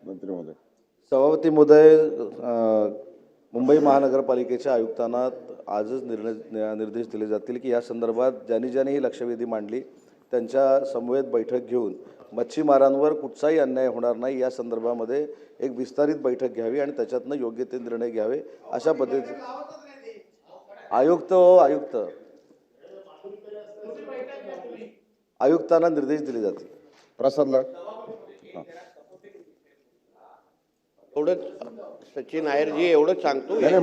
मंत्री महोदय. सभापती महोदय, मुंबई महानगरपालिकेच्या आयुक्तांना आजच निर्देश दिले जातील की या संदर्भात ज्यांनी ज्यांनी ही लक्षवेधी मांडली त्यांच्या समवेत बैठक घेऊन मच्छीमारांवर कुठचाही अन्याय होणार नाही या संदर्भामध्ये एक विस्तारित बैठक घ्यावी आणि त्याच्यातनं योग्य ते निर्णय घ्यावे अशा पद्धतीने आयुक्तांना निर्देश दिले जातील. प्रसाद लाड. एवढंच सचिन नायरजी एवढंच सांगतो. नाही,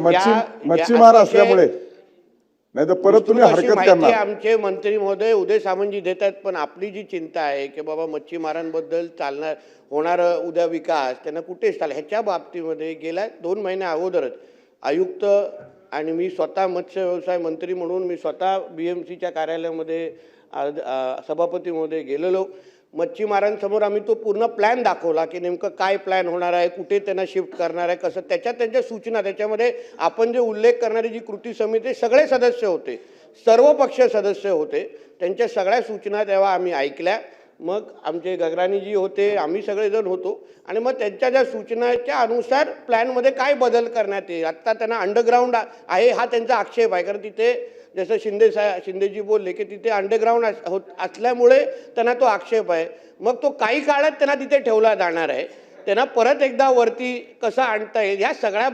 मच्छीमार असल्यामुळे नाही तर परत तुम्ही हरकत करणार. आमचे मंत्री महोदय उदय सामंतजी देतात, पण आपली जी चिंता आहे की बाबा मच्छीमारांबद्दल होणार उद्या विकास त्यांना कुठेच चालेल ह्याच्या बाबतीमध्ये गेल्या 2 महिन्या अगोदरच आयुक्त आणि मी स्वतः मत्स्य व्यवसाय मंत्री म्हणून मी स्वतः BMCच्या कार्यालयामध्ये सभापती महोदय गेलेलो. मच्छीमारांसमोर आम्ही तो पूर्ण प्लॅन दाखवला की नेमकं काय प्लॅन होणार आहे, कुठे त्यांना शिफ्ट करणार आहे, कसं त्यांच्या सूचना. त्याच्यामध्ये आपण जे उल्लेख करणारी जी कृती समिती सगळे सदस्य होते, सर्व पक्ष सदस्य होते, त्यांच्या सगळ्या सूचना तेव्हा आम्ही ऐकल्या. मग आमचे गगरानीजी होते, आम्ही सगळेजण होतो आणि मग त्यांच्या ज्या सूचनाच्या अनुसार प्लॅनमध्ये काय बदल करण्यात येईल. आत्ता त्यांना अंडरग्राऊंड आहे हा त्यांचा आक्षेप आहे, कारण तिथे जसं शिंदेजी बोलले की तिथे अंडरग्राऊंड असल्यामुळे त्यांना तो आक्षेप आहे. मग तो काही काळात त्यांना तिथे ठेवला जाणार आहे. त्यांना परत एकदा वरती कसं आणता येईल या सगळ्या